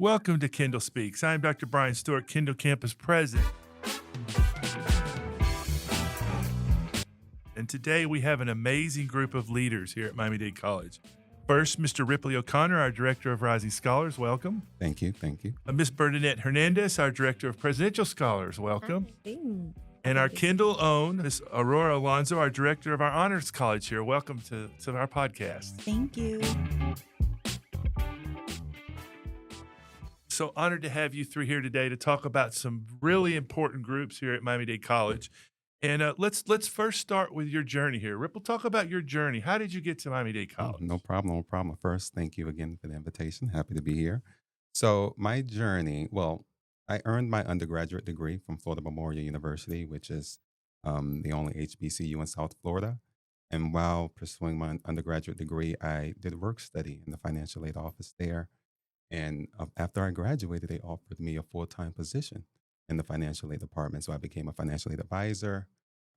Welcome to Kendall Speaks. I'm Dr. Bryan Stewart, Kendall Campus President. And today we have an amazing group of leaders here at Miami Dade College. First, Mr. Ripoll O'Connor, our Director of Rising Scholars. Welcome. Thank you. Thank you. Miss Bernadette Hernandez, our Director of Presidential Scholars. Welcome. Hi. And our Kendall own, Miss Aurora Alonso, our Director of our Honors College here. Welcome to our podcast. Thank you. So honored to have you three here today to talk about some really important groups here at Miami Dade College. And let's first start with your journey here. Ripoll, talk about your journey. How did you get to Miami Dade College? No problem. No problem. First, thank you again for the invitation. Happy to be here. So my journey, well, I earned my undergraduate degree from Florida Memorial University, which is the only HBCU in South Florida. And while pursuing my undergraduate degree, I did work study in the financial aid office there. And after I graduated, they offered me a full-time position in the financial aid department. So I became a financial aid advisor.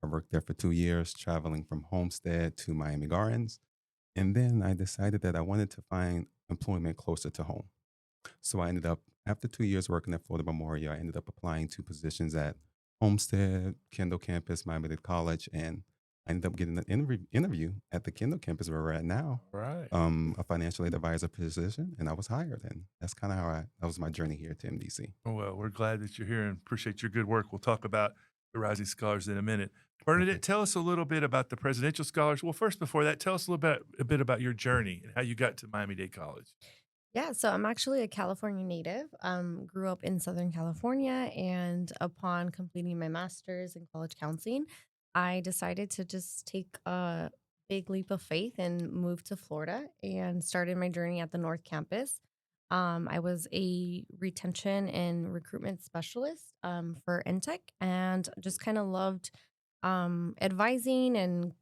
I worked there for 2 years, traveling from Homestead to Miami Gardens. And then I decided that I wanted to find employment closer to home. So I ended up, after 2 years working at Florida Memorial, I ended up applying to positions at Homestead, Kendall Campus, Miami Dade College, and I ended up getting an interview at the Kendall campus where we're at now, Right. a financial aid advisor position, and I was hired. And that's kind of that was my journey here to MDC. Well, we're glad that you're here and appreciate your good work. We'll talk about the Rising Scholars in a minute. Bernadette, tell us a little bit about the Presidential Scholars. Well, first, before that, tell us a bit about your journey and how you got to Miami Dade College. Yeah, so I'm actually a California native. Grew up in Southern California, and upon completing my master's in college counseling, I decided to just take a big leap of faith and move to Florida and started my journey at the North Campus. I was a retention and recruitment specialist for Intech, and just kind of loved advising and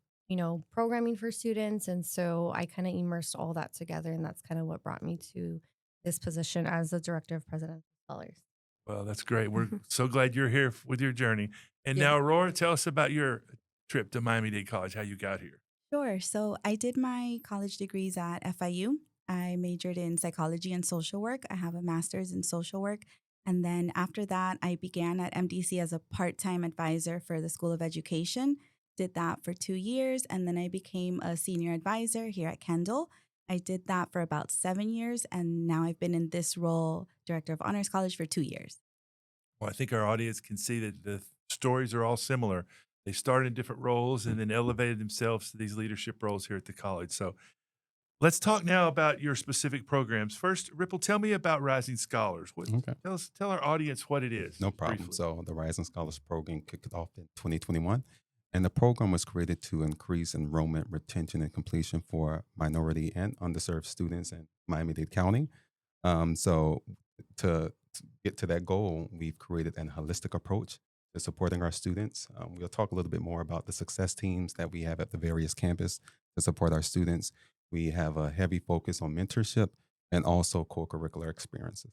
programming for students. And so I kind of immersed all that together, and that's kind of what brought me to this position as the Director of Presidential Scholars. Well, that's great. We're so glad you're here with your journey. And Yeah. now, Aurora, tell us about your trip to Miami Dade College, how you got here. Sure. So I did my college degrees at FIU. I majored in psychology and social work. I have a master's in social work. And then after that, I began at MDC as a part-time advisor for the School of Education. Did that for 2 years. And then I became a senior advisor here at Kendall. I did that for about 7 years. And now I've been in this role, Director of Honors College, for 2 years. Well, I think our audience can see that the stories are all similar. They started in different roles and then elevated themselves to these leadership roles here at the college. So let's talk now about your specific programs. First, Ripoll, tell me about Rising Scholars. Okay. Tell our audience what it is. No problem. Briefly. So the Rising Scholars Program kicked off in 2021. And the program was created to increase enrollment, retention, and completion for minority and underserved students in Miami-Dade County. So to get to that goal, we've created an holistic approach to supporting our students. We'll talk a little bit more about the success teams that we have at the various campuses to support our students. We have a heavy focus on mentorship and also co-curricular experiences.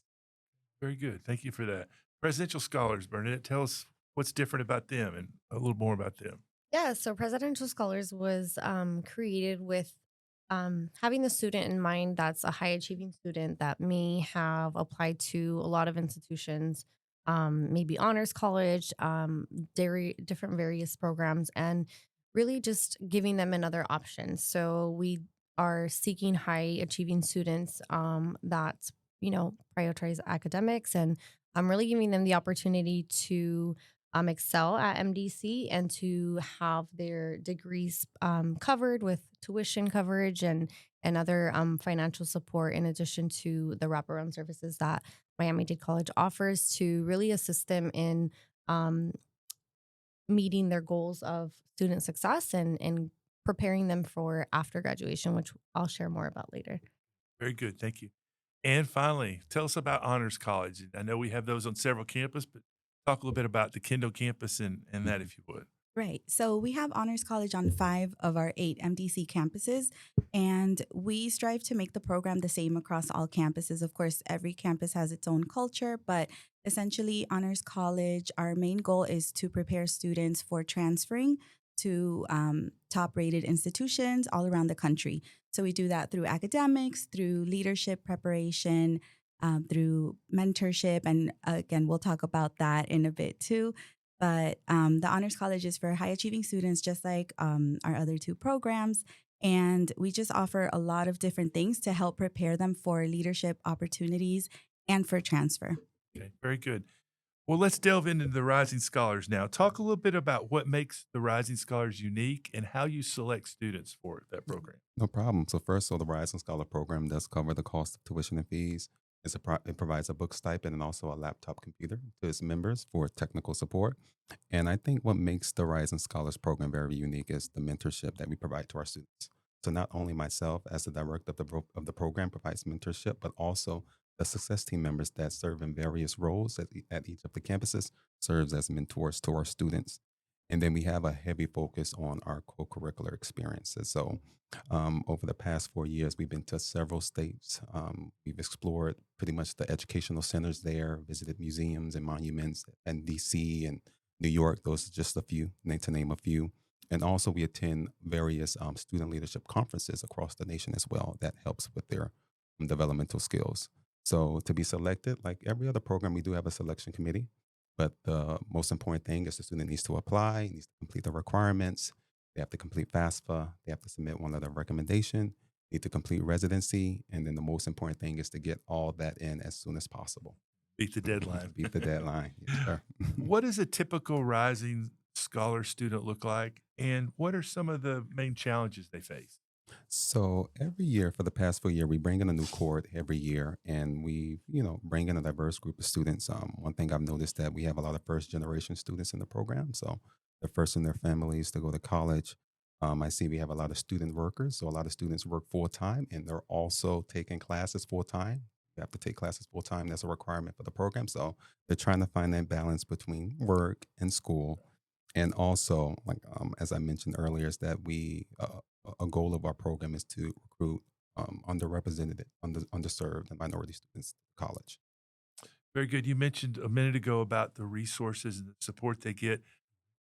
Very good. Thank you for that. Presidential Scholars, Bernadette, tell us what's different about them and a little more about them. Yeah, so Presidential Scholars was created with having the student in mind that's a high achieving student that may have applied to a lot of institutions, maybe honors college, different various programs, and really just giving them another option. So we are seeking high achieving students that prioritize academics, and I'm really giving them the opportunity to excel at MDC and to have their degrees covered with tuition coverage and other financial support, in addition to the wraparound services that Miami-Dade College offers to really assist them in meeting their goals of student success and preparing them for after graduation, which I'll share more about later. Very good. Thank you. And finally, tell us about Honors College. I know we have those on several campuses, but talk a little bit about the Kendall campus and that, if you would. Right. So we have Honors College on 5 of our 8 MDC campuses, and we strive to make the program the same across all campuses. Of course, every campus has its own culture, but essentially Honors College, our main goal is to prepare students for transferring to top-rated institutions all around the country. So we do that through academics, through leadership preparation, through mentorship. And again, we'll talk about that in a bit too. But the Honors College is for high achieving students, just like our other two programs. And we just offer a lot of different things to help prepare them for leadership opportunities and for transfer. Okay, very good. Well, let's delve into the Rising Scholars now. Talk a little bit about what makes the Rising Scholars unique and how you select students for that program. No problem. So first, the Rising Scholar Program does cover the cost of tuition and fees. It provides a book stipend and also a laptop computer to its members for technical support. And I think what makes the Rising Scholars Program very unique is the mentorship that we provide to our students. So not only myself as the director of the program provides mentorship, but also the success team members that serve in various roles at each of the campuses serves as mentors to our students. And then we have a heavy focus on our co-curricular experiences. So over the past 4 years, we've been to several states. We've explored pretty much the educational centers there, visited museums and monuments in DC and New York. Those are just a few, to name a few. And also we attend various student leadership conferences across the nation as well. That helps with their developmental skills. So to be selected, like every other program, we do have a selection committee. But the most important thing is the student needs to apply, needs to complete the requirements. They have to complete FAFSA. They have to submit one letter of recommendation, need to complete residency. And then the most important thing is to get all that in as soon as possible. Beat the deadline. Beat the deadline. Yes, sir. What does a typical Rising Scholar student look like? And what are some of the main challenges they face? So every year for the past 4 years, we bring in a new cohort every year, and we, bring in a diverse group of students. One thing I've noticed that we have a lot of first generation students in the program, so they're first in their families to go to college. I see we have a lot of student workers, so a lot of students work full time, and they're also taking classes full time. You have to take classes full time. That's a requirement for the program. So they're trying to find that balance between work and school. And also, like as I mentioned earlier, is that a goal of our program is to recruit underrepresented, underserved, and minority students to college. Very good. You mentioned a minute ago about the resources and the support they get.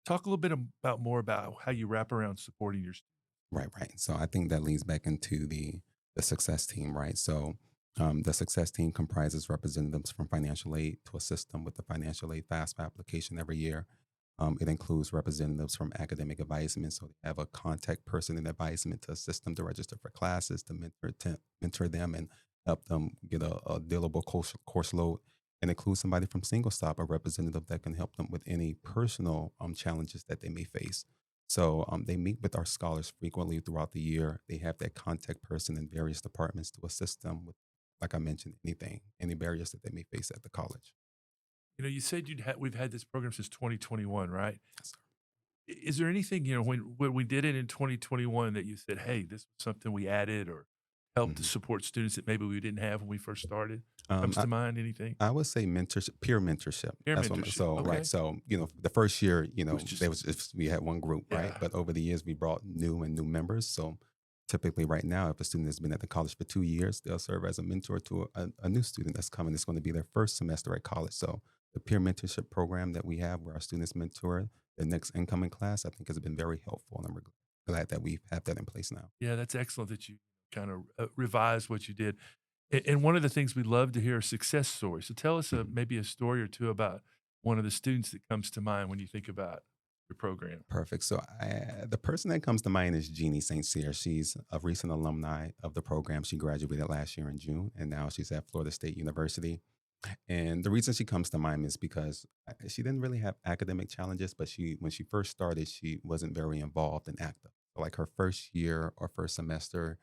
Talk a little bit about more about how you wrap around supporting your students. Right, right. So I think that leads back into the success team, right? So the success team comprises representatives from financial aid to assist them with the financial aid FAFSA application every year. It includes representatives from academic advisement, so they have a contact person in advisement to assist them to register for classes, to mentor them and help them get a dealable course load. And includes somebody from Single Stop, a representative that can help them with any personal challenges that they may face. So they meet with our scholars frequently throughout the year. They have that contact person in various departments to assist them with, like I mentioned, any barriers that they may face at the college. You said we've had this program since 2021, right? Yes, sir. Is there anything, when we did it in 2021 that you said, hey, this was something we added or helped to Mhm. support students that maybe we didn't have when we first started? Um, Comes I, to mind anything? I would say mentorship, peer mentorship. Peer That's what. mentorship. So Okay. right. So the first year, It was just, we had one group, right? yeah. But over the years, we brought new members. So typically, right now, if a student has been at the college for 2 years, they'll serve as a mentor to a new student that's coming. It's going to be their first semester at college. So the peer mentorship program that we have, where our students mentor the next incoming class, I think has been very helpful, and I'm glad that we have that in place now. Yeah, that's excellent that you kind of revised what you did. And one of the things we love to hear are success stories. So tell us Mhm. maybe a story or two about one of the students that comes to mind when you think about your program. Perfect. So the person that comes to mind is Jeannie St. Cyr. She's a recent alumni of the program. She graduated last year in June, and now she's at Florida State University. And the reason she comes to mind is because she didn't really have academic challenges, but when she first started, she wasn't very involved and active. So like her first year or first semester,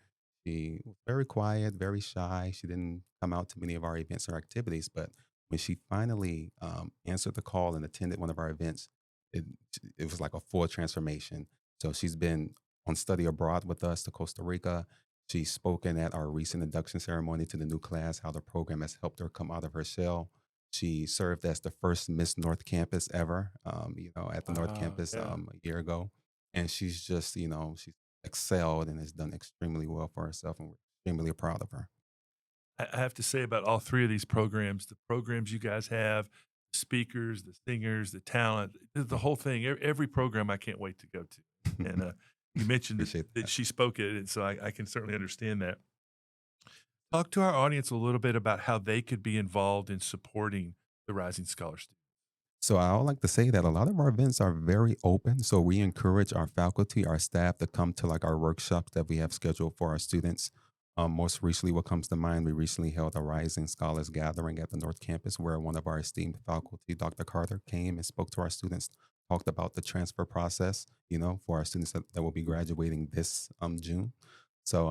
she was very quiet, very shy. She didn't come out to many of our events or activities. But when she finally answered the call and attended one of our events, it, it was like a full transformation. So she's been on study abroad with us to Costa Rica. She's spoken at our recent induction ceremony to the new class, how the program has helped her come out of her shell. She served as the first Miss North Campus ever, at the North Wow. Campus Yeah. a year ago. And she's just, she's excelled and has done extremely well for herself. And we're extremely proud of her. I have to say about all three of these programs, the programs you guys have, the speakers, the singers, the talent, the whole thing, every program I can't wait to go to. And you mentioned Appreciate that that. she spoke it, and so I can certainly understand that. Talk to our audience a little bit about how they could be involved in supporting the Rising Scholar students. So I would like to say that a lot of our events are very open. So we encourage our faculty, our staff to come to like our workshops that we have scheduled for our students. Most recently, what comes to mind, we recently held a Rising Scholars Gathering at the North Campus where one of our esteemed faculty, Dr. Carter, came and spoke to our students, talked about the transfer process, for our students that will be graduating this June. So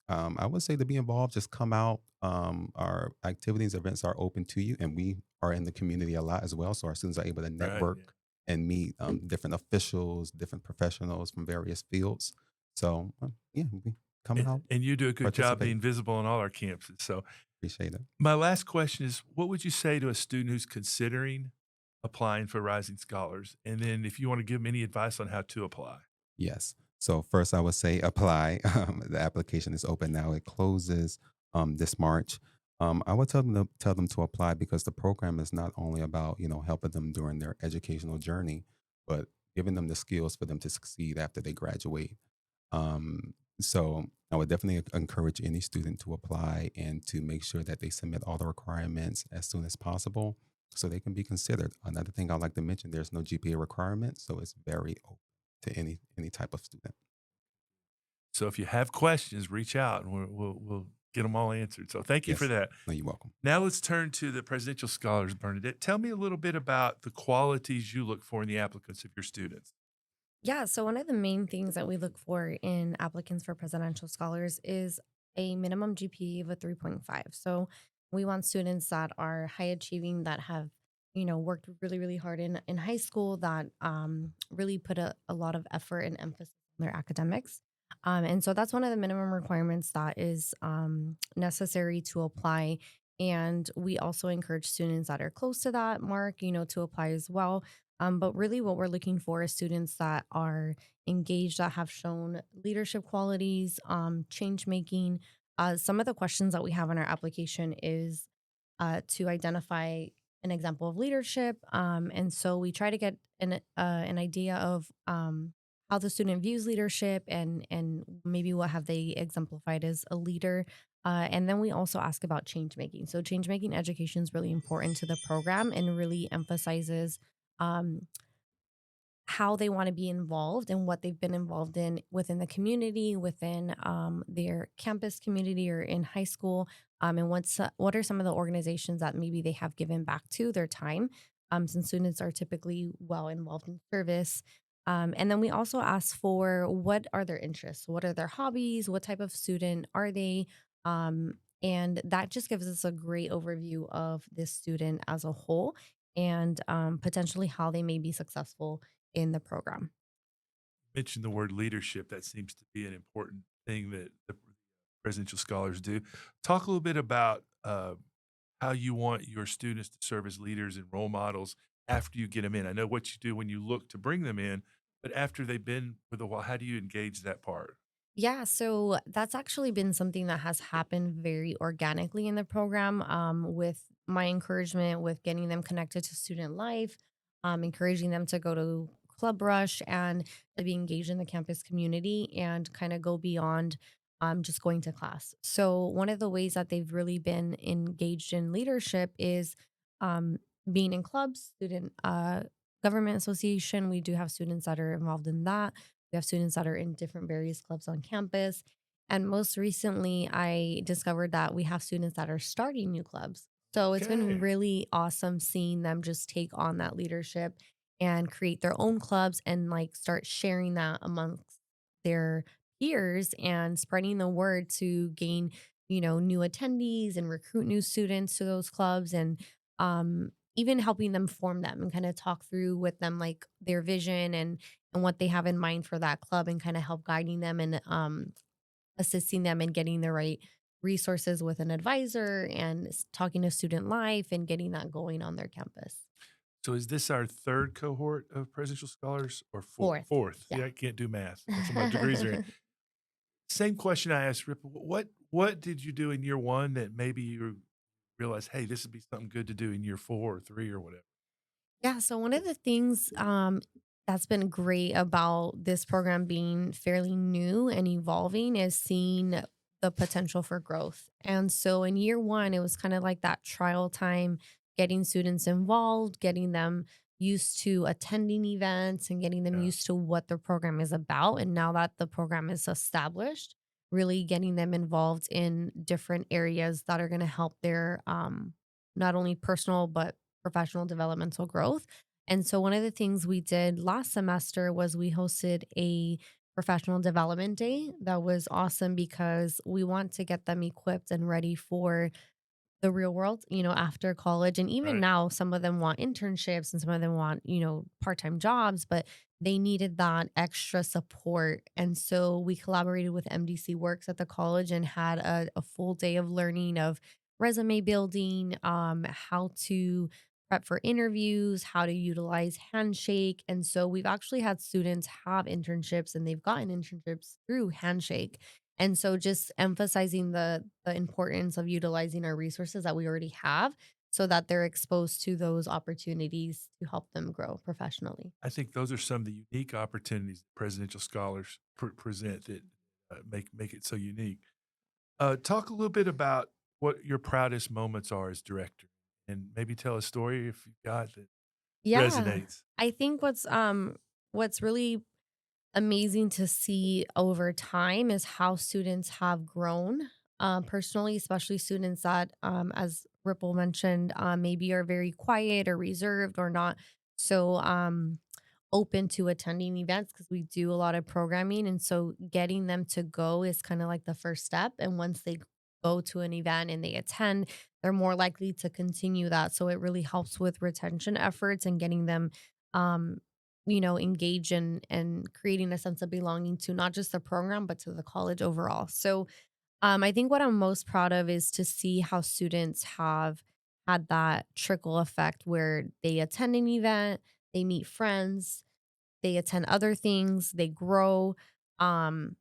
I would say to be involved, just come out. Our activities, events are open to you, and we are in the community a lot as well. So our students are able to Right. Yeah. network and meet different officials, different professionals from various fields. So yeah, we come out, And you do a good job participate. being visible on all our campuses. So Appreciate it. my last question is, what would you say to a student who's considering applying for Rising Scholars? And then if you want to give them any advice on how to apply. Yes. So first, I would say apply. The application is open now. It closes this March. I would tell them to apply because the program is not only about helping them during their educational journey, but giving them the skills for them to succeed after they graduate. So I would definitely encourage any student to apply and to make sure that they submit all the requirements as soon as possible so they can be considered. Another thing I'd like to mention, there's no GPA requirement, so it's very open to any type of student. So if you have questions, reach out and we'll get them all answered. So thank you for Yes. that. No, you're welcome. Now let's turn to the presidential scholars, Bernadette. Tell me a little bit about the qualities you look for in the applicants of your students. Yeah, so one of the main things that we look for in applicants for presidential scholars is a minimum GPA of a 3.5. So we want students that are high achieving, that have, worked really, really hard in high school, that really put a lot of effort and emphasis on their academics. And so that's one of the minimum requirements that is necessary to apply. And we also encourage students that are close to that mark, to apply as well. But really, what we're looking for is students that are engaged, that have shown leadership qualities, change making. Some of the questions that we have in our application is to identify an example of leadership. And so we try to get an idea of how the student views leadership, and maybe what have they exemplified as a leader. And then we also ask about change making. So change making education is really important to the program and really emphasizes um, how they want to be involved and what they've been involved in within the community, within their campus community or in high school, and what are some of the organizations that maybe they have given back to their time, since students are typically well involved in service. And then we also ask for what are their interests, what are their hobbies, what type of student are they, and that just gives us a great overview of this student as a whole, and potentially how they may be successful in the program. Mention the word leadership. That seems to be an important thing that the presidential scholars do. Talk a little bit about how you want your students to serve as leaders and role models after you get them in. I know what you do when you look to bring them in, but after they've been with a while, how do you engage that part? Yeah, so that's actually been something that has happened very organically in the program, with my encouragement with getting them connected to student life, encouraging them to go to Club Rush and to be engaged in the campus community and kind of go beyond just going to class. So, one of the ways that they've really been engaged in leadership is um, being in clubs, student government association. We do have students that are involved in that. We have students that are in different various clubs on campus. And most recently, I discovered that we have students that are starting new clubs. So it's been Okay. really awesome seeing them just take on that leadership and create their own clubs and like start sharing that amongst their peers and spreading the word to gain, new attendees and recruit new students to those clubs, and even helping them form them and kind of talk through with them like their vision and what they have in mind for that club, and kind of help guiding them and assisting them in getting the right resources with an advisor and talking to student life and getting that going on their campus. So is this our third cohort of presidential scholars or fourth? Fourth. Fourth. Yeah. Yeah, I can't do math. That's what my degrees are in. Same question I asked Ripoll. What did you do in year one that maybe you realized, hey, this would be something good to do in year 4 or 3 or whatever? Yeah, so one of the things that's been great about this program being fairly new and evolving is seeing the potential for growth. And so in year one, it was kind of like that trial time, getting students involved, getting them used to attending events and getting them Yeah. used to what the program is about. And now that the program is established, really getting them involved in different areas that are going to help their not only personal but professional developmental growth. And so one of the things we did last semester was we hosted a professional development day that was awesome because we want to get them equipped and ready for the real world, after college. And even Right. now, some of them want internships and some of them want, part-time jobs, but they needed that extra support. And so we collaborated with MDC Works at the college and had a full day of learning of resume building, how to prep for interviews, how to utilize Handshake. And so we've actually had students have internships and they've gotten internships through Handshake. And so just emphasizing the importance of utilizing our resources that we already have so that they're exposed to those opportunities to help them grow professionally. I think those are some of the unique opportunities that presidential scholars present that make it so unique. Talk a little bit about what your proudest moments are as director, and maybe tell a story if you've got that Yeah. resonates. I think what's really amazing to see over time is how students have grown personally, especially students that, as Ripple mentioned, maybe are very quiet or reserved or not so open to attending events because we do a lot of programming. And so getting them to go is kind of like the first step. And once they go to an event and they attend, they're more likely to continue that. So it really helps with retention efforts and getting them engage and creating a sense of belonging to not just the program, but to the college overall. So I think what I'm most proud of is to see how students have had that trickle effect where they attend an event, they meet friends, they attend other things, they grow, um,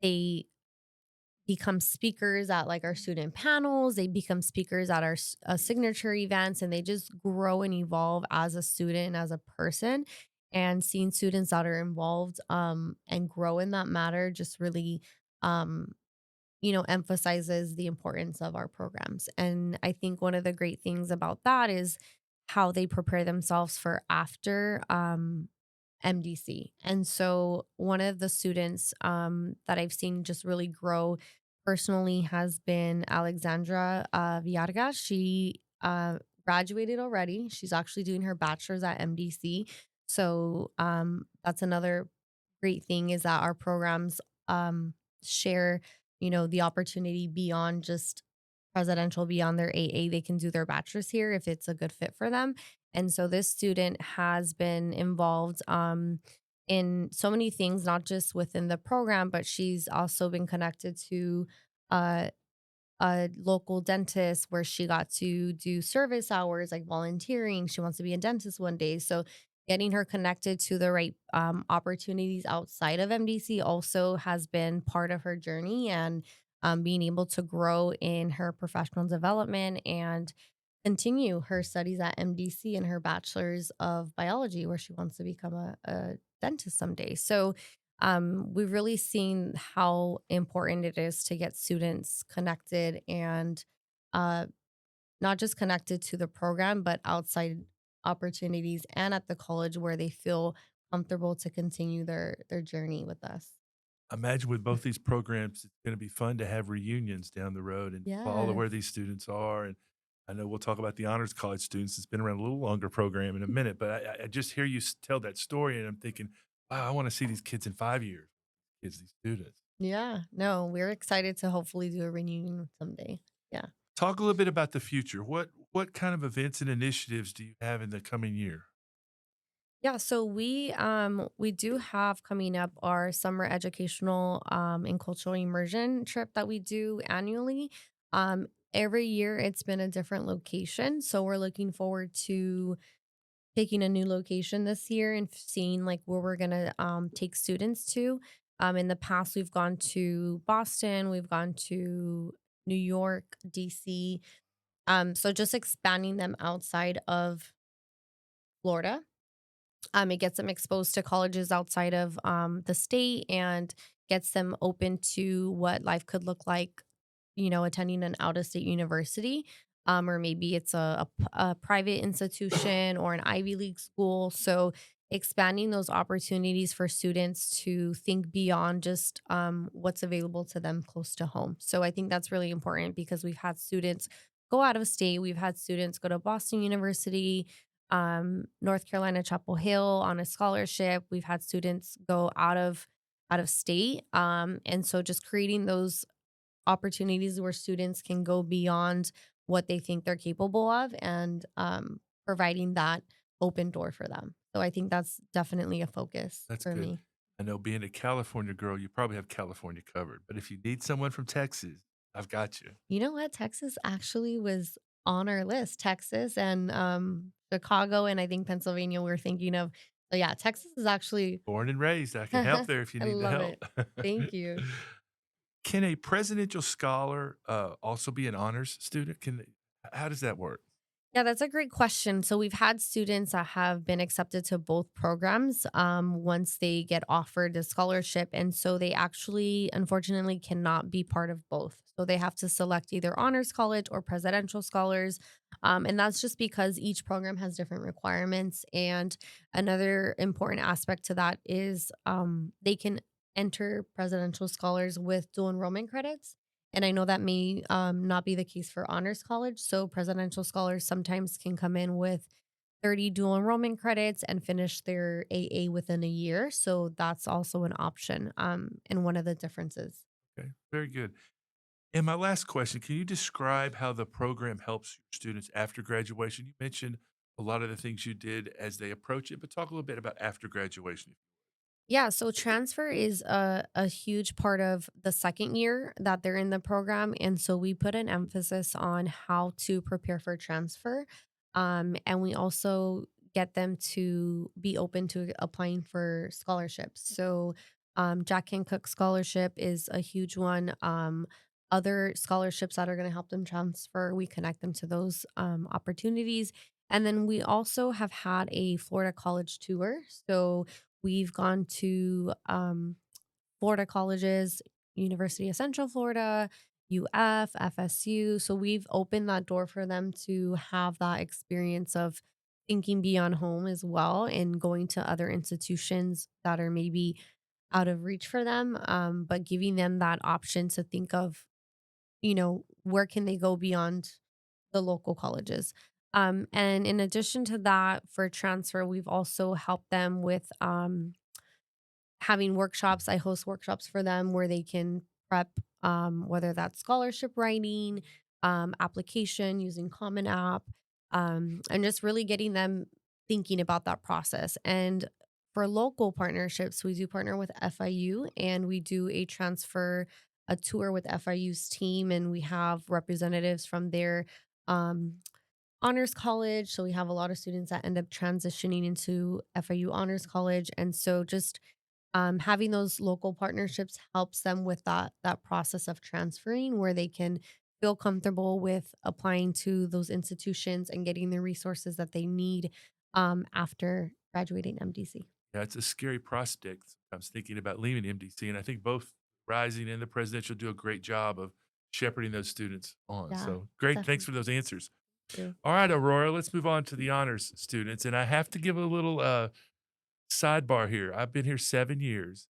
they become speakers at like our student panels, they become speakers at our signature events, and they just grow and evolve as a student, as a person. And seeing students that are involved and grow in that matter just really um, emphasizes the importance of our programs. And I think one of the great things about that is how they prepare themselves for after MDC. And so one of the students that I've seen just really grow personally has been Alexandra Viarga. She graduated already. She's actually doing her bachelor's at MDC. So that's another great thing is that our programs share, the opportunity beyond just presidential, beyond their AA. They can do their bachelor's here if it's a good fit for them. And so this student has been involved in so many things, not just within the program, but she's also been connected to uh, a local dentist where she got to do service hours, like volunteering. She wants to be a dentist one day. So getting her connected to the right opportunities outside of MDC also has been part of her journey and being able to grow in her professional development and continue her studies at MDC in her bachelor's of biology, where she wants to become a dentist someday. So we've really seen how important it is to get students connected and uh, not just connected to the program, but outside opportunities and at the college where they feel comfortable to continue their journey with us. Imagine with both these programs, it's going to be fun to have reunions down the road and follow Yes. where these students are. And I know we'll talk about the honors college students. It's been around a little longer program in a minute, but I just hear you tell that story, and I'm thinking, wow, I want to see these kids in 5 years. Kids, these students. Yeah. No, we're excited to hopefully do a reunion someday. Yeah. Talk a little bit about the future. What kind of events and initiatives do you have in the coming year? Yeah, so we do have coming up our summer educational and cultural immersion trip that we do annually. Every year it's been a different location, so we're looking forward to picking a new location this year and seeing like where we're gonna take students to. In the past, we've gone to Boston, we've gone to New York, DC. So just expanding them outside of Florida. It gets them exposed to colleges outside of the state and gets them open to what life could look like, attending an out of state university. Or maybe it's a private institution or an Ivy League school. So, expanding those opportunities for students to think beyond just what's available to them close to home. So, I think that's really important because we've had students go out of state. We've had students go to Boston University, North Carolina Chapel Hill on a scholarship. We've had students go out of state, and so just creating those opportunities where students can go beyond what they think they're capable of, and providing that open door for them. So I think that's definitely a focus That's for good. me. I know being a California girl, you probably have California covered. But if you need someone from Texas, I've got you. You know what? Texas actually was on our list. Texas and Chicago, and I think Pennsylvania we're thinking of. So yeah, Texas is actually Born and raised, I can help I there if you need the love help. it. Thank you. Can a presidential scholar also be an honors student? How does that work? Yeah, that's a great question. So we've had students that have been accepted to both programs once they get offered a scholarship. And so they actually, unfortunately, cannot be part of both. So they have to select either honors college or presidential scholars. And that's just because each program has different requirements. And another important aspect to that is they can enter presidential scholars with dual enrollment credits. And I know that may not be the case for honors college. So presidential scholars sometimes can come in with 30 dual enrollment credits and finish their AA within a year. So that's also an option, and one of the differences. Okay, very good. And my last question, can you describe how the program helps your students after graduation? You mentioned a lot of the things you did as they approach it, but talk a little bit about after graduation. Yeah, so transfer is a huge part of the second year that they're in the program. And so we put an emphasis on how to prepare for transfer. And we also get them to be open to applying for scholarships. So Jack Kent Cook Scholarship is a huge one. Other scholarships that are going to help them transfer, we connect them to those opportunities. And then we also have had a Florida college tour. So we've gone to Florida colleges, University of Central Florida, UF, FSU. So we've opened that door for them to have that experience of thinking beyond home as well and going to other institutions that are maybe out of reach for them, but giving them that option to think of, where can they go beyond the local colleges. And in addition to that, for transfer, we've also helped them with having workshops. I host workshops for them where they can prep, whether that's scholarship writing, application using Common App, and just really getting them thinking about that process. And for local partnerships, we do partner with FIU, and we do a tour with FIU's team, and we have representatives from their um, honors college. So we have a lot of students that end up transitioning into FIU honors college. And so just having those local partnerships helps them with that process of transferring, where they can feel comfortable with applying to those institutions and getting the resources that they need after graduating MDC. Yeah, it's a scary prospect. I was thinking about leaving MDC, and I think both Rising and the Presidential do a great job of shepherding those students on. Yeah, So great. Thanks definitely. for those answers. True. All right, Aurora, let's move on to the honors students. And I have to give a little sidebar here. I've been here 7 years,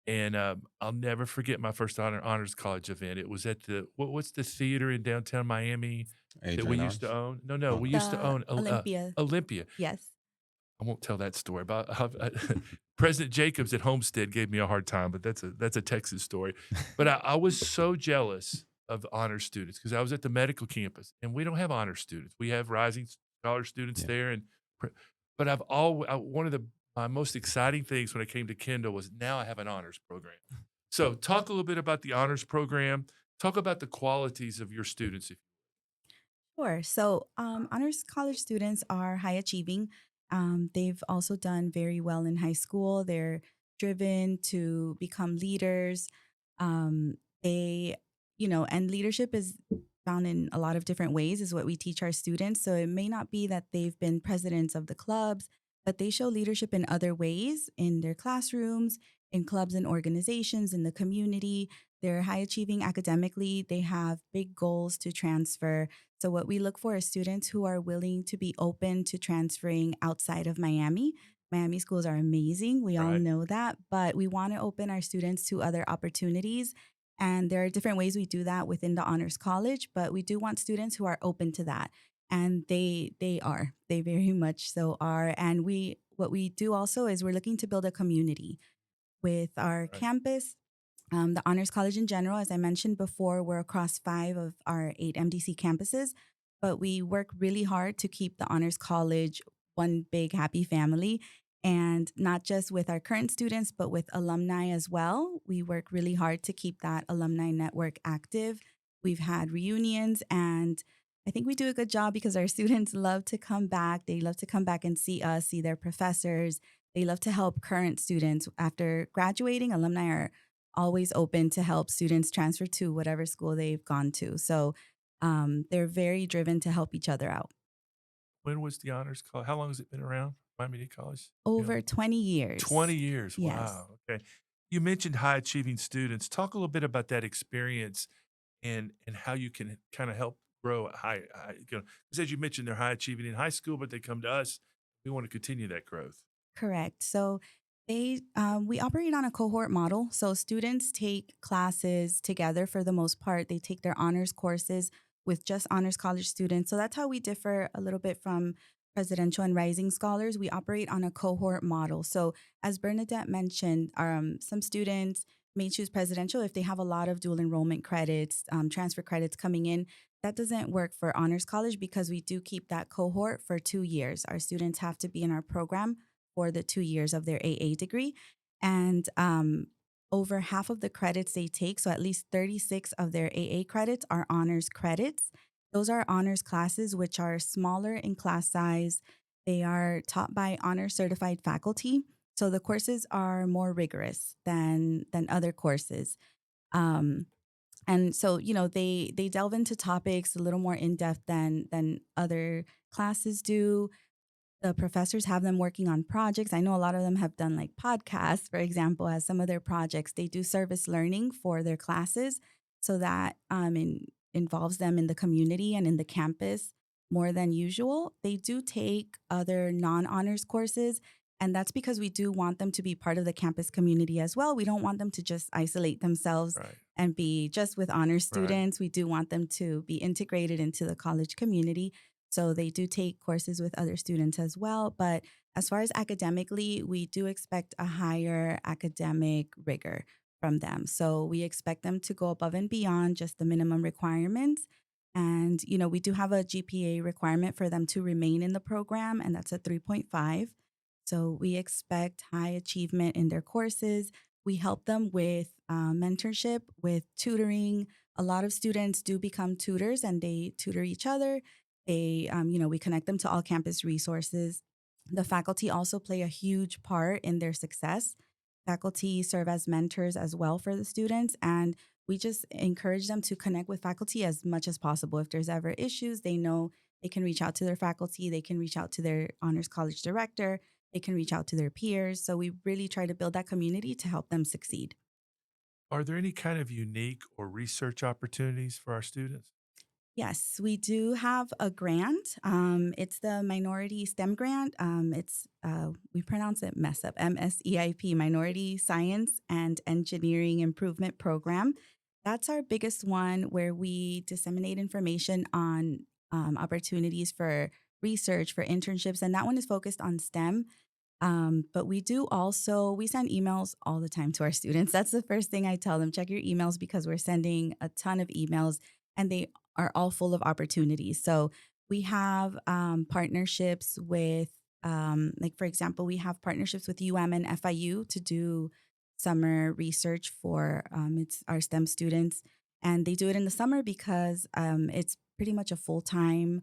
and I'll never forget my first honors college event. It was at what's the theater in downtown Miami that we Adrian used to Arts. own? No, Oh, we used to The own Olympia. Olympia. Yes. I won't tell that story, but President Jacobs at Homestead gave me a hard time, but that's a Texas story. But I was so jealous of the honor students because I was at the medical campus, and we don't have honor students. We have rising scholar students yeah. there, but one of my most exciting things when I came to Kendall was now I have an honors program. So talk a little bit about the honors program. Talk about the qualities of your students. Sure. So, honors college students are high achieving. They've also done very well in high school. They're driven to become leaders. They, and leadership is found in a lot of different ways, is what we teach our students. So, it may not be that they've been presidents of the clubs, but they show leadership in other ways in their classrooms, in clubs and organizations in the community. They're high achieving academically. They have big goals to transfer. So what we look for is students who are willing to be open to transferring outside of Miami. Miami schools are amazing. We all Right. know that, but we want to open our students to other opportunities. And there are different ways we do that within the Honors College, but we do want students who are open to that. And they very much so are. And what we do also is we're looking to build a community with our Right. campus. The Honors College in general, as I mentioned before, we're across 5 of our 8 MDC campuses, but we work really hard to keep the Honors College one big happy family. And not just with our current students, but with alumni as well. We work really hard to keep that alumni network active. We've had reunions, and I think we do a good job because our students love to come back. They love to come back and see us, see their professors. They love to help current students. After graduating, alumni are always open to help students transfer to whatever school they've gone to. So they're very driven to help each other out. When was the Honors College? How long has it been around? Miami Dade College? You know, Over 20 years. 20 years. Yes. Wow. Okay. You mentioned high achieving students. Talk a little bit about that experience and how you can kind of help grow a high, because as you mentioned, they're high achieving in high school, but they come to us. We want to continue that growth. Correct. So we operate on a cohort model. So students take classes together for the most part. They take their honors courses with just honors college students. So that's how we differ a little bit from presidential and rising scholars. We operate on a cohort model. So as Bernadette mentioned, some students may choose presidential if they have a lot of dual enrollment credits, transfer credits coming in. That doesn't work for honors college because we do keep that cohort for 2 years. Our students have to be in our program for the 2 years of their AA degree. And over half of the credits they take, so at least 36 of their AA credits are honors credits. Those are honors classes, which are smaller in class size. They are taught by honors certified faculty. So the courses are more rigorous than other courses. Um, and so, they delve into topics a little more in depth than other classes do. The professors have them working on projects. I know a lot of them have done like podcasts, for example, as some of their projects. They do service learning for their classes, so that involves them in the community and in the campus more than usual. They do take other non-honors courses, and that's because we do want them to be part of the campus community as well. We don't want them to just isolate themselves Right. and be just with honors Right. students. We do want them to be integrated into the college community. So they do take courses with other students as well. But as far as academically, we do expect a higher academic rigor from them. So we expect them to go above and beyond just the minimum requirements. And, we do have a GPA requirement for them to remain in the program, and that's a 3.5. So we expect high achievement in their courses. We help them with mentorship, with tutoring. A lot of students do become tutors and they tutor each other. We connect them to all campus resources. The faculty also play a huge part in their success. Faculty serve as mentors as well for the students, and we just encourage them to connect with faculty as much as possible. If there's ever issues, they know they can reach out to their faculty, they can reach out to their honors college director, they can reach out to their peers. So we really try to build that community to help them succeed. Are there any kind of unique or research opportunities for our students? Yes, we do have a grant. It's the Minority STEM grant. We pronounce it mess up, MSEIP, Minority Science and Engineering Improvement Program. That's our biggest one where we disseminate information on opportunities for research, for internships, and that one is focused on STEM. But we send emails all the time to our students. That's the first thing I tell them: check your emails, because we're sending a ton of emails and they are all full of opportunities. So we have partnerships with, for example, we have partnerships with and FIU to do summer research for it's our STEM students. And they do it in the summer because it's pretty much a full-time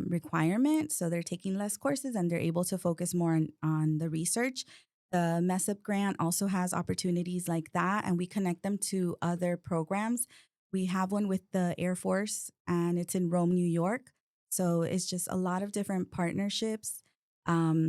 requirement. So they're taking less courses and they're able to focus more on the research. The MESSUP grant also has opportunities like that, and we connect them to other programs. We have one with the Air Force, and it's in Rome, New York. So it's just a lot of different partnerships.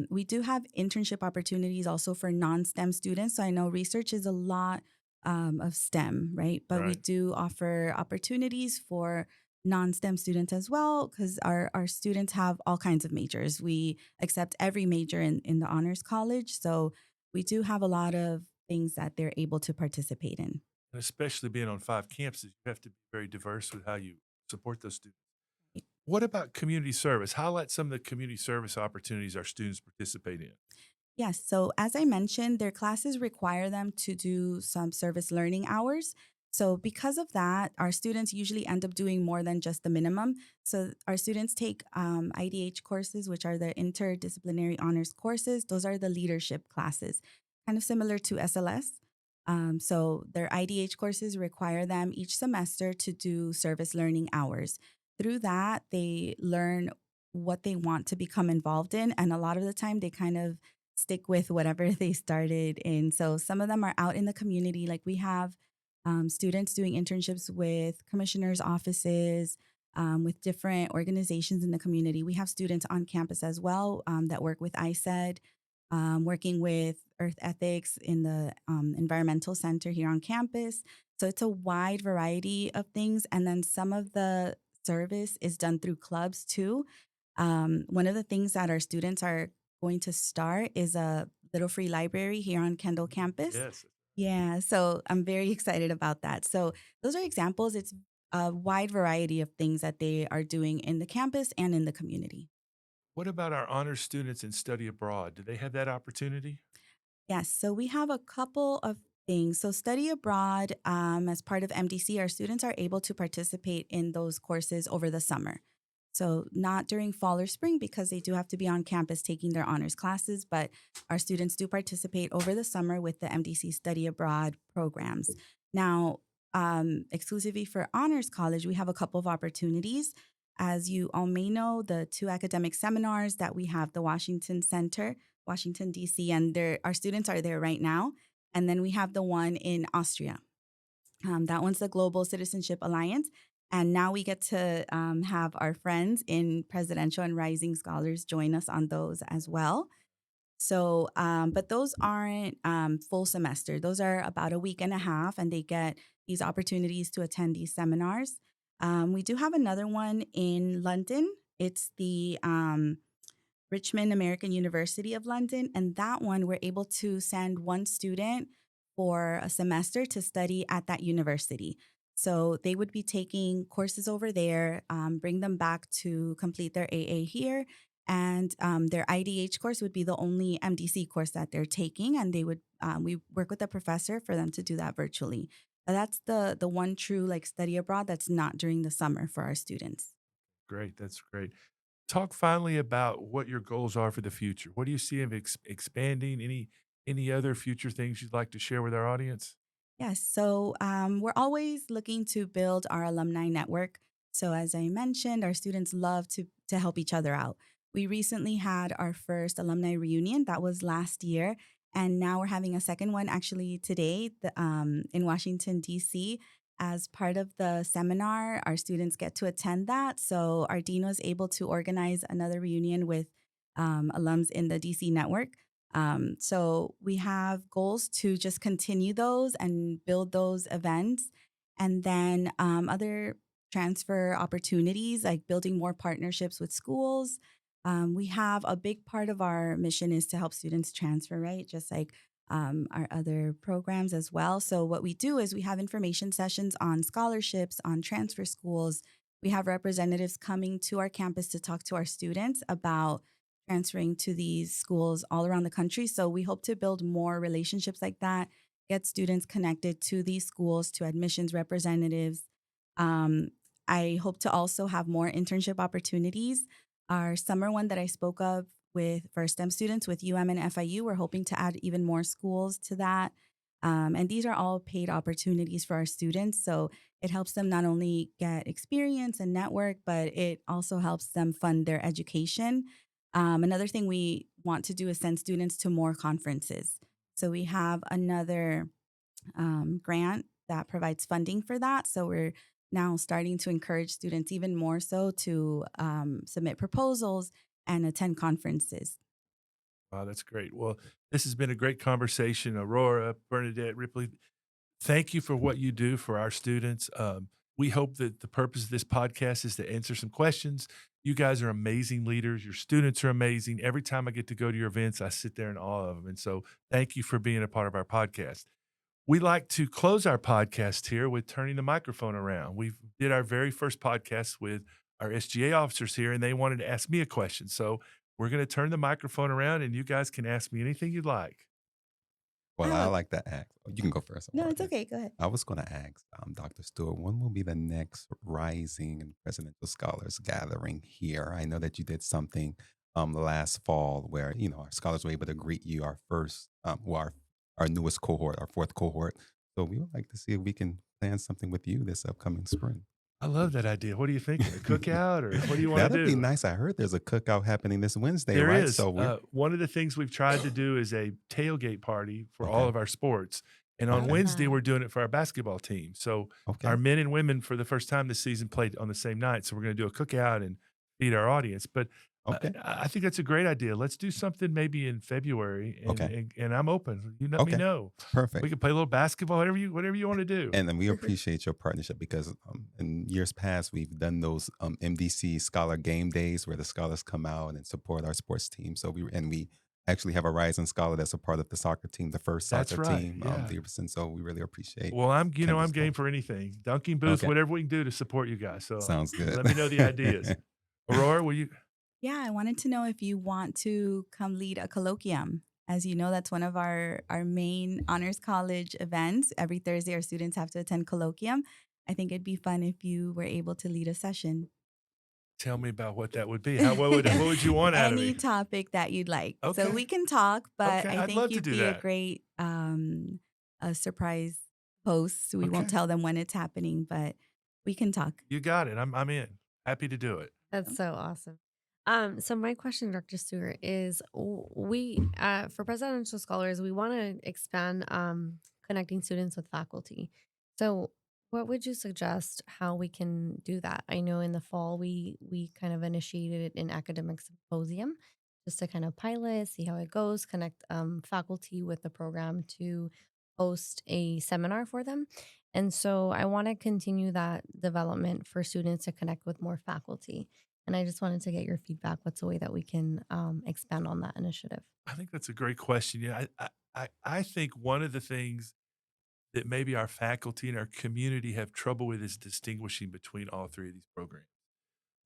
We do have internship opportunities also for non-STEM students. So I know research is a lot of STEM, right? But we Right. do offer opportunities for non-STEM students as well, because our students have all kinds of majors. We accept every major in the honors college. So we do have a lot of things that they're able to participate in. And especially being on 5 campuses, you have to be very diverse with how you support those students. What about community service? Highlight some of the community service opportunities our students participate in. Yes. So, as I mentioned, their classes require them to do some service learning hours. So, because of that, our students usually end up doing more than just the minimum. So, our students take IDH courses, which are the interdisciplinary honors courses. Those are the leadership classes, kind of similar to SLS. So, their IDH courses require them each semester to do service learning hours. Through that, they learn what they want to become involved in. And a lot of the time, they kind of stick with whatever they started in. So some of them are out in the community. Like we have students doing internships with commissioners' offices, with different organizations in the community. We have students on campus as well that work with ISED, working with Earth Ethics in the Environmental Center here on campus. So it's a wide variety of things. And then some of the service is done through clubs too. One of the things that our students are going to start is a little free library here on Kendall campus. Yes. Yeah, so I'm very excited about that. So those are examples. It's a wide variety of things that they are doing in the campus and in the community. What about our honors students in study abroad? Do they have that opportunity? Yes, so we have a couple of things. So, study abroad, as part of MDC, our students are able to participate in those courses over the summer. So, not during fall or spring because they do have to be on campus taking their honors classes, but our students do participate over the summer with the MDC study abroad programs. Now, exclusively for honors college, we have a couple of opportunities. As you all may know, the two academic seminars that we have, the Washington Center, Washington, D.C., and our students are there right now. And then we have the one in Austria. That one's the Global Citizenship Alliance. And now we get to have our friends in Presidential and Rising Scholars join us on those as well. So, but those aren't full semester. Those are about a week and a half, and they get these opportunities to attend these seminars. We do have another one in London. It's the Richmond American University of London. And that one, we're able to send one student for a semester to study at that university. So they would be taking courses over there, bring them back to complete their AA here. And their IDH course would be the only MDC course that they're taking. And they would, we work with a professor for them to do that virtually. But that's the one true like study abroad that's not during the summer for our students. Great. That's great. Talk finally about what your goals are for the future. What do you see of expanding? Any other future things you'd like to share with our audience? Yes. So we're always looking to build our alumni network. So as I mentioned, our students love to help each other out. We recently had our first alumni reunion. That was last year. And now we're having a second one actually today in Washington, D.C. As part of the seminar, our students get to attend that. So our dean was able to organize another reunion with alums in the DC network. So we have goals to just continue those and build those events. And then other transfer opportunities, like building more partnerships with schools. We have a big part of our mission is to help students transfer, right? Just like our other programs as well. So what we do is we have information sessions on scholarships, on transfer schools. We have representatives coming to our campus to talk to our students about transferring to these schools all around the country. So we hope to build more relationships like that, get students connected to these schools, to admissions representatives. Um, I hope to also have more internship opportunities. Our summer one that I spoke of with for STEM students with UM and FIU, we're hoping to add even more schools to that. And these are all paid opportunities for our students. So it helps them not only get experience and network, but it also helps them fund their education. Another thing we want to do is send students to more conferences. So we have another grant that provides funding for that. So we're now starting to encourage students even more so to submit proposals and attend conferences. Wow, that's great. Well, this has been a great conversation. Aurora, Bernadette, Ripley, thank you for what you do for our students. We hope that the purpose of this podcast is to answer some questions. You guys are amazing leaders. Your students are amazing. Every time I get to go to your events, I sit there in awe of them. And so thank you for being a part of our podcast. We like to close our podcast here with turning the microphone around. We did our very first podcast with our SGA officers here, and they wanted to ask me a question. So we're going to turn the microphone around, and you guys can ask me anything you'd like. Well, I Oh, like to ask. You can go first. no, Aurora. it's okay. Go ahead. I was going to ask Dr. Stewart, when will be the next Rising and Presidential Scholars gathering here? I know that you did something last fall where, our scholars were able to greet you, our first, our newest cohort, our fourth cohort. So we would like to see if we can plan something with you this upcoming spring. I love that idea. What are you thinking? A cookout, or what do you want to That'd do? be nice. I heard there's a cookout happening this Wednesday, There right? is. So we're One of the things we've tried to do is a tailgate party for all okay. of our sports. And on Okay. Wednesday, we're doing it for our basketball team. So Okay. our men and women for the first time this season played on the same night. So we're going to do a cookout and feed our audience. But Okay. I think that's a great idea. Let's do something maybe in February, and, Okay. and I'm open. You let me Okay. know. Perfect. We can play a little basketball, whatever you want to do. And then we appreciate your partnership because in years past, we've done those MDC Scholar Game Days where the scholars come out and support our sports team. So we actually have a Rising Scholar that's a part of the soccer team, the first That's soccer right. team, Yeah. Diverson. So we really appreciate Well, I'm Kendall's game goal. for anything. Dunking booth, Okay. whatever we can do to support you guys. So Sounds good. let me know the ideas. Aurora, will you? Yeah, I wanted to know if you want to come lead a colloquium. As you know, that's one of our main honors college events. Every Thursday, our students have to attend colloquium. I think it'd be fun if you were able to lead a session. Tell me about what that would be. What would you want out of Any me? topic that you'd like. Okay. So we can talk, but Okay, I I'd think love to you'd do be that. a great a surprise host. We won't Okay. tell them when it's happening, but we can talk. You got it. I'm in. Happy to do it. That's so awesome. So my question, Dr. Stewart, is we for presidential scholars, we want to expand connecting students with faculty. So what would you suggest how we can do that? I know in the fall we kind of initiated an academic symposium just to kind of pilot, see how it goes, connect faculty with the program to host a seminar for them. And so I want to continue that development for students to connect with more faculty. And I just wanted to get your feedback. What's a way that we can expand on that initiative? I think that's a great question. Yeah, I think one of the things that maybe our faculty and our community have trouble with is distinguishing between all three of these programs.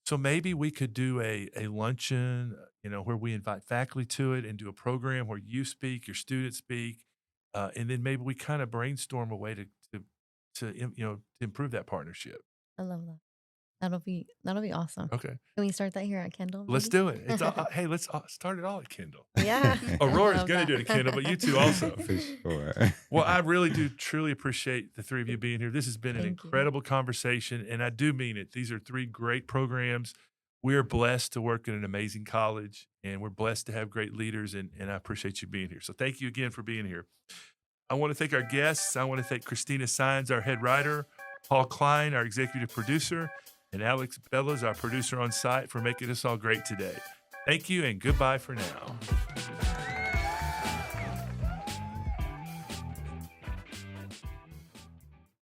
So maybe we could do a luncheon, where we invite faculty to it and do a program where you speak, your students speak, and then maybe we kind of brainstorm a way to improve that partnership. I love that. That'll be awesome. Okay, Can we start that here at Kendall? let's maybe? do it. Hey, let's start it all at Kendall. Yeah. I Aurora's love going to do it that. at Kendall, but you two also. For sure. Well, I really do truly appreciate the three of you being here. This has been an Thank you. incredible conversation, and I do mean it. These are three great programs. We are blessed to work at an amazing college, and we're blessed to have great leaders, and I appreciate you being here. So thank you again for being here. I want to thank our guests. I want to thank Christina Sines, our head writer, Paul Klein, our executive producer, and Alex Bellas, our producer on site, for making us all great today. Thank you, and goodbye for now.